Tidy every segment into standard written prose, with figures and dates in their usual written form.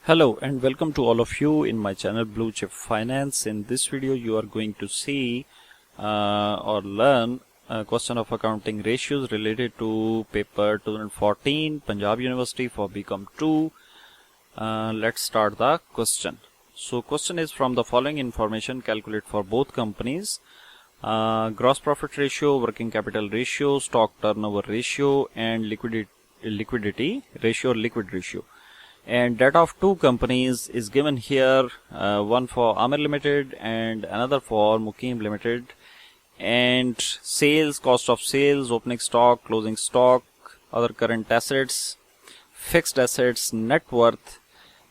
Hello and welcome to all of you in my channel Blue Chip Finance. In this video you are going to see or learn a question of accounting ratios related to paper 2014 Punjab University for BCom 2. Let's start the question. So question is, from the following information calculate for both companies gross profit ratio, working capital ratio, stock turnover ratio and liquidity ratio or liquid ratio. And data of two companies is given here, one for Amir Limited and another for Mukim Limited, and sales, cost of sales, opening stock, closing stock, other current assets, fixed assets, net worth,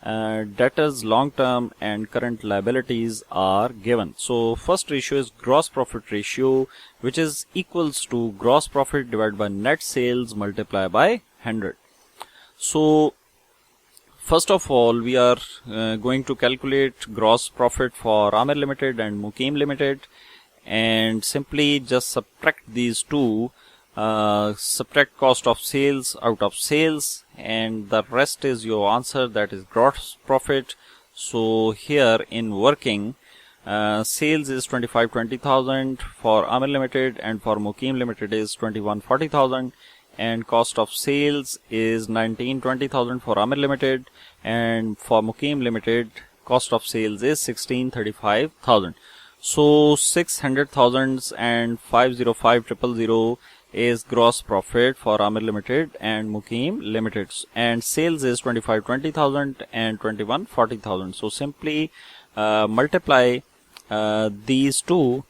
debtors, long term and current liabilities are given. So first ratio is gross profit ratio, which is equals to gross profit divided by net sales multiplied by 100. So first of all, we are going to calculate gross profit for Amir Limited and Mukim Limited, and simply just subtract these two, subtract cost of sales out of sales, and the rest is your answer, that is gross profit. So here in working, sales is 25,20,000 for Amir Limited and for Mukim Limited is 21,40,000. And cost of sales is 19,20,000 for Amir Limited, and for Mukim Limited cost of sales is 16,35,000. So 600,000 and 505,000 is gross profit for Amir Limited and Mukim Limited, and sales is 25,20,000 and 21,40,000. So simply multiply these two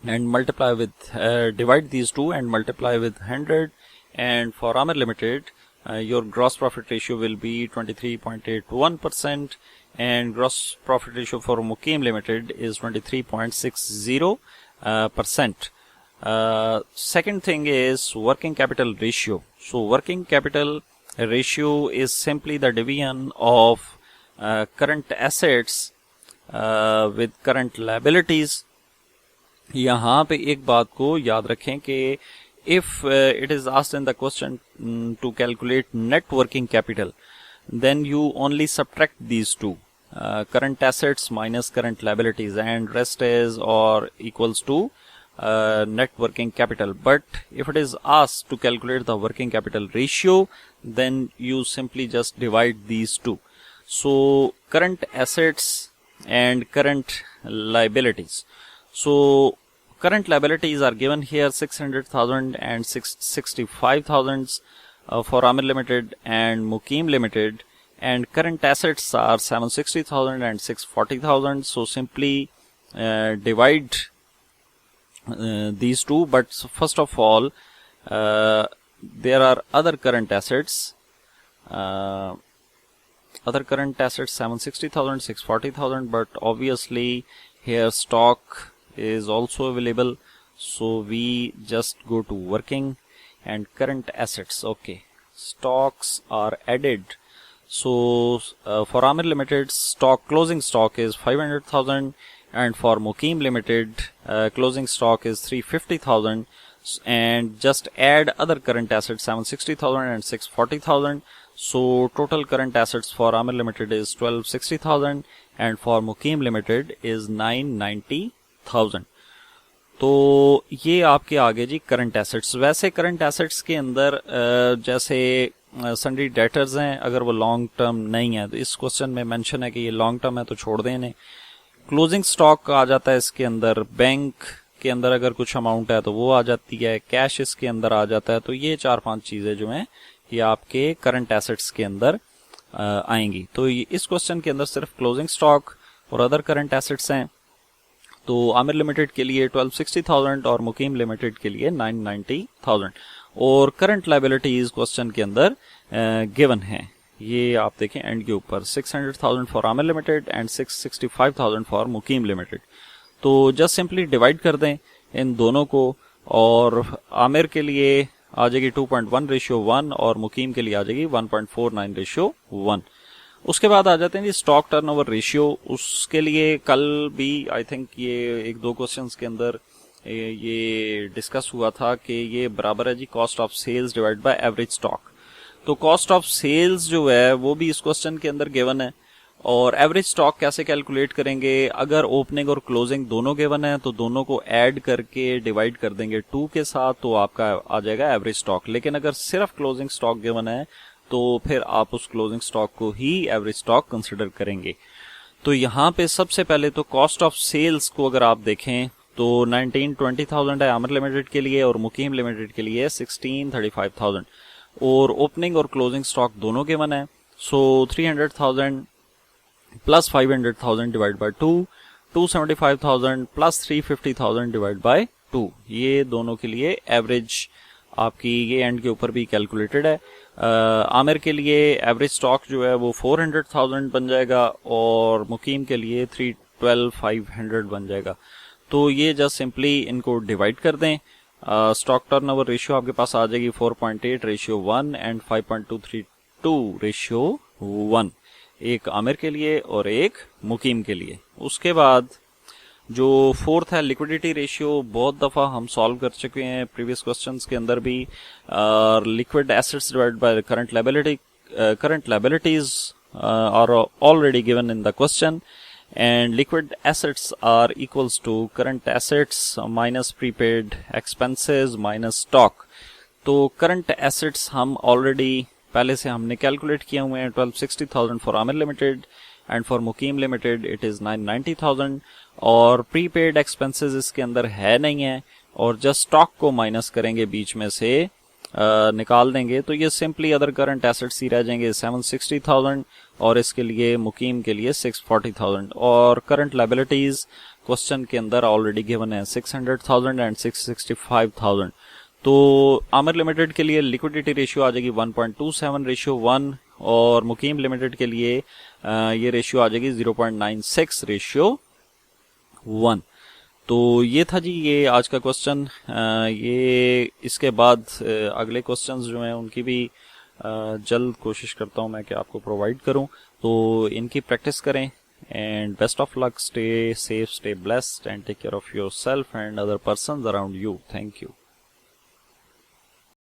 and multiply with divide these two and multiply with 100. And for Amir Limited, your gross profit ratio will be 23.81%, and gross profit ratio for Mukim Limited is 23.60%. Second thing is working capital ratio. So working capital ratio is simply the division of current assets with current liabilities. यहाँ पे एक बात को याद रखें कि if it is asked in the question to calculate net working capital, then you only subtract these two, current assets minus current liabilities, and rest is or equals to net working capital. But if it is asked to calculate the working capital ratio, then you simply just divide these two. So current assets and current liabilities. So current liabilities are given here, 600,000 and 65,000 for Amir Limited and Mukim Limited, and current assets are 760,000 and 640,000. So simply divide these two. But first of all, there are other current assets. Other current assets 760,000, 640,000, but obviously here stock is also available, so we just go to working and current assets. Okay, stocks are added. So for Amir Limited, stock, closing stock is 500,000, and for Mukim Limited closing stock is 350,000, and just add other current assets 760,000 and 640,000. So total current assets for Amir Limited is 1260,000 and for Mukim Limited is 990,000. तो ये आपके आगे जी current assets. वैसे current assets के अंदर जैसे sundry debtors हैं, अगर वो लॉन्ग टर्म नहीं है तो इस क्वेश्चन में मेंशन है कि ये लॉन्ग टर्म है तो छोड़ दें इन्हें. क्लोजिंग स्टॉक आ जाता है इसके अंदर, बैंक के अंदर अगर कुछ अमाउंट है तो वो आ जाती है, कैश इसके अंदर आ जाता है. तो ये 4-5 चीजें जो हैं ये आपके करंट एसेट्स के अंदर आएंगी. तो इस क्वेश्चन के अंदर सिर्फ क्लोजिंग स्टॉक और अदर करंट एसेट्स हैं. तो आमिर लिमिटेड के लिए 1260,000 और मुकीम लिमिटेड के लिए 990,000. और करंट लायबिलिटीज क्वेश्चन के अंदर गिवन है, ये आप देखें एंड के ऊपर 600,000 for Aamir limited and 665,000 for Muqeem limited. तो जस्ट सिंपली डिवाइड कर दें इन दोनों को, और आमिर के लिए आ जाएगी 2.1:1 और मुकीम के लिए आ जाएगी 1.49:1. उसके बाद आ जाते हैं जी स्टॉक टर्नओवर रेशियो. उसके लिए कल भी आई थिंक ये 1-2 क्वेश्चंस के अंदर ये डिस्कस हुआ था कि ये बराबर है जी cost of sales divide by average stock. तो कॉस्ट ऑफ सेल्स जो है वो भी इस क्वेश्चन के अंदर गिवन है। और एवरेज स्टॉक कैसे कैलकुलेट करेंगे, अगर ओपनिंग और क्लोजिंग दोनों गिवन है तो दोनों को ऐड करके डिवाइड कर देंगे 2 के साथ, तो आपका आ जाएगा एवरेज स्टॉक। लेकिन अगर सिर्फ क्लोजिंग स्टॉक गिवन है तो फिर आप उस क्लोजिंग स्टॉक को ही एवरेज स्टॉक कंसिडर करेंगे। तो यहाँ पे सबसे पहले तो कॉस्ट ऑफ सेल्स को अगर आप देखें तो 19-20,000 है आमिर लिमिटेड के लिए और मुकीम लिमिटेड के लिए 16-35,000। और ओपनिंग और क्लोजिंग स्टॉक दोनों गिवन है। सो 300,000 plus 500,000 divide by 2, 275,000 plus 350,000 divide by 2, ये दोनों के लिए एवरेज आपकी ये एंड के ऊपर भी कैलकुलेटेड है। आमिर के लिए एवरेज स्टॉक जो है वो 400,000 बन जाएगा और मुकीम के लिए 312,500 बन जाएगा। तो ये जस्ट सिंपली इनको डिवाइड कर दें। स्टॉक टर्नओवर रेशियो आपके पास आ जाएगी 4.8:1 एंड 5.232:1, एक आमिर के लिए और एक मुकीम के लिए। उसके बाद जो फोर्थ है लिक्विडिटी रेशियो, बहुत दफा हम सॉल्व कर चुके हैं प्रीवियस क्वेश्चंस के अंदर भी। Liquid assets divide by current liabilities are already given in the question, and liquid assets are equals to current assets minus prepaid expenses minus stock। तो current assets हम already पहले से हमने कैलकुलेट किए हुए हैं 1260,000 for Aamir limited and for Muqeem limited it is 990,000। और prepaid expenses इसके अंदर है नहीं है और जस्ट स्टॉक को माइनस करेंगे, बीच में से निकाल देंगे, तो ये सिंपली अदर करंट एसेट्स ही रह जाएंगे 760,000 और इसके लिए मुकीम के लिए 640,000। और करंट लायबिलिटीज क्वेश्चन के अंदर ऑलरेडी गिवन है 600,000 एंड 665,000। तो आमिर लिमिटेड के लिए लिक्विडिटी रेशियो आ जाएगी 1.27:1 और मुकीम लिमिटेड के लिए ये रेशियो आ जाएगी 0.96:1। तो ये था जी ये आज का क्वेश्चन। ये इसके बाद अगले क्वेश्चंस जो हैं उनकी भी जल्द कोशिश करता हूं मैं कि आपको प्रोवाइड करूं, तो इनकी प्रैक्टिस करें। And best of luck, stay safe, stay blessed and take care of yourself and other persons around you. Thank you.